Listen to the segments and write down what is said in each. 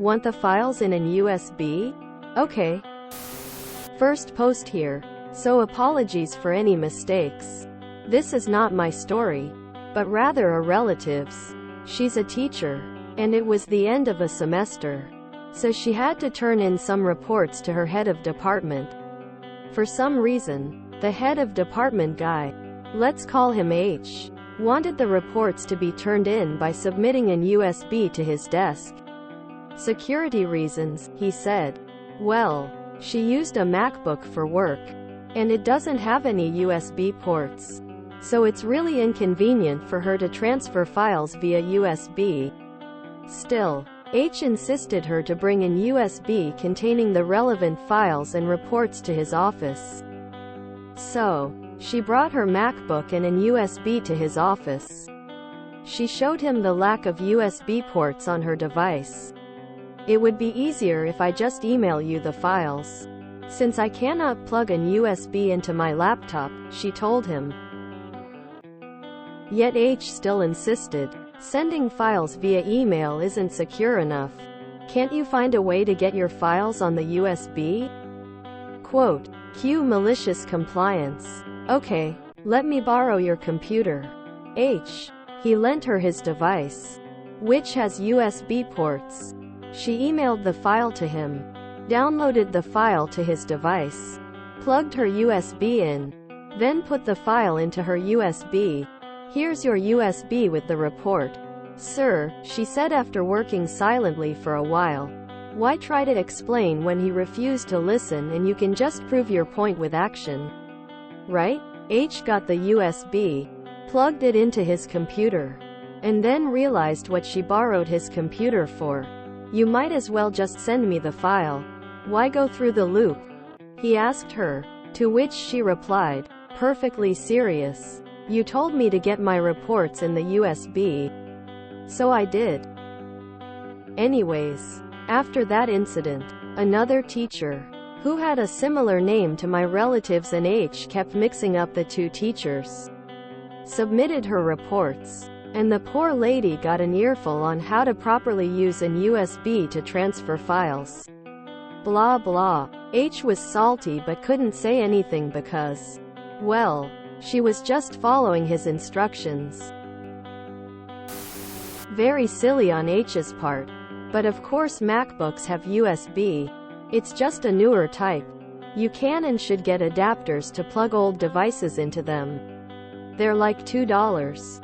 Want the files in an USB? Okay. First post here, so apologies for any mistakes. This is not my story, but rather a relative's. She's a teacher, and it was the end of a semester, so she had to turn in some reports to her head of department. For some reason, the head of department guy, let's call him H, wanted the reports to be turned in by submitting an USB to his desk. Security reasons, he said. Well, she used a MacBook for work, and it doesn't have any USB ports, so it's really inconvenient for her to transfer files via USB. Still, H insisted her to bring an USB containing the relevant files and reports to his office. So, she brought her MacBook and an USB to his office. She showed him the lack of USB ports on her device. It would be easier if I just email you the files, since I cannot plug an USB into my laptop, she told him. Yet H still insisted. Sending files via email isn't secure enough. Can't you find a way to get your files on the USB? Quote, cue malicious compliance. Okay, let me borrow your computer. H. He lent her his device, which has USB ports. She emailed the file to him, downloaded the file to his device, plugged her USB in, then put the file into her USB. Here's your USB with the report. Sir, she said after working silently for a while. Why try to explain when he refused to listen and you can just prove your point with action? Right? H got the USB, plugged it into his computer, and then realized what she borrowed his computer for. You might as well just send me the file. Why go through the loop? He asked her, to which she replied, perfectly serious. You told me to get my reports in the USB. So I did. Anyways, after that incident, another teacher, who had a similar name to my relatives and H kept mixing up the two teachers, submitted her reports, and the poor lady got an earful on how to properly use an USB to transfer files. Blah blah. H was salty but couldn't say anything because, well, she was just following his instructions. Very silly on H's part. But of course MacBooks have USB. It's just a newer type. You can and should get adapters to plug old devices into them. They're like $2.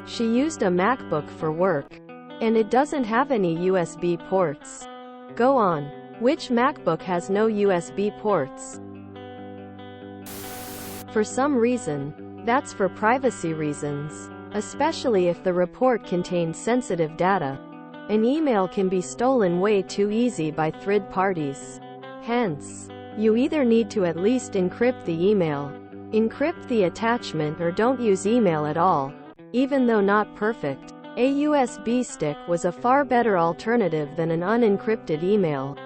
She used a MacBook for work, and it doesn't have any USB ports. Go on. Which MacBook has no USB ports? For some reason, that's for privacy reasons, especially if the report contains sensitive data. An email can be stolen way too easy by third parties. Hence, you either need to at least encrypt the email, encrypt the attachment, or don't use email at all. Even though not perfect, a USB stick was a far better alternative than an unencrypted email.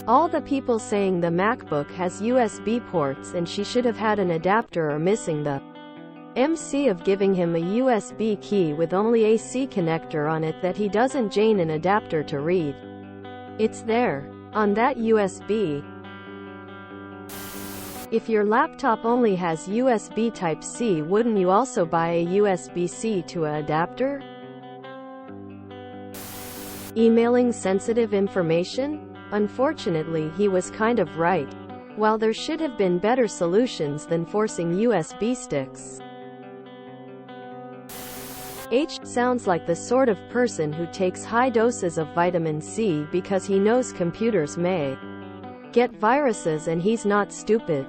All the people saying the MacBook has USB ports and she should have had an adapter are missing the MC of giving him a USB key with only a C connector on it that he doesn't gain an adapter to read. It's there, on that USB. If your laptop only has USB Type-C, wouldn't you also buy a USB-C to an adapter? Emailing sensitive information? Unfortunately, he was kind of right. While there should have been better solutions than forcing USB sticks. H sounds like the sort of person who takes high doses of vitamin C because he knows computers may get viruses and he's not stupid.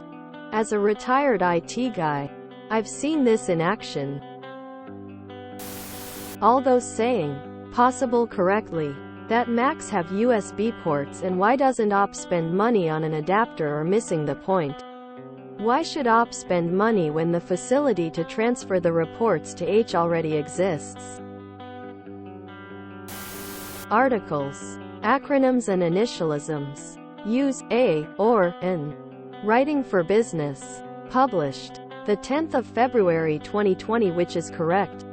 As a retired IT guy, I've seen this in action. All those saying, possible correctly, that Macs have USB ports and why doesn't OP spend money on an adapter are missing the point. Why should OP spend money when the facility to transfer the reports to H already exists? Articles, acronyms and initialisms. Use A or N. Writing for Business. Published the 10th of February 2020, which is correct.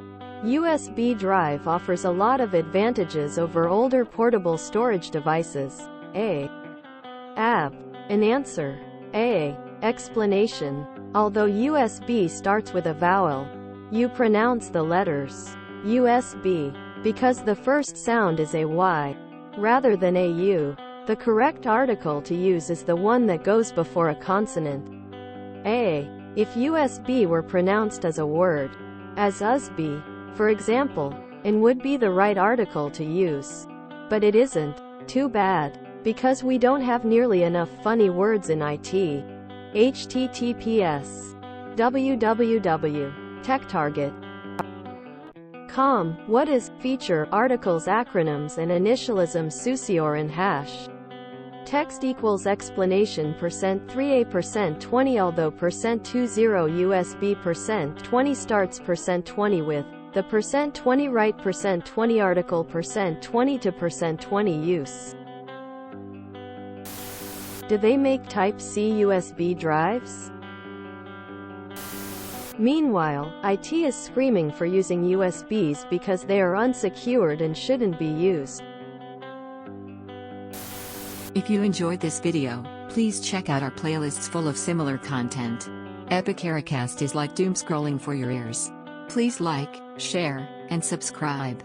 USB drive offers a lot of advantages over older portable storage devices. A. App. An answer. A. Explanation. Although USB starts with a vowel, you pronounce the letters USB because the first sound is a Y rather than a U. The correct article to use is the one that goes before a consonant. A. If USB were pronounced as a word, as USB, for example, and would be the right article to use. But it isn't. Too bad. Because we don't have nearly enough funny words in IT. https www.techtarget.com. What is feature, articles, acronyms and initialism, SUSIOR and hash. Text equals explanation %3a %20 although %20 USB %20 starts %20 with the %20 right %20 article %20 to %20 use. Do they make Type-C USB drives? Meanwhile, IT is screaming for using USBs because they are unsecured and shouldn't be used. If you enjoyed this video, please check out our playlists full of similar content. Epicaricast is like doom scrolling for your ears. Please like, share, and subscribe.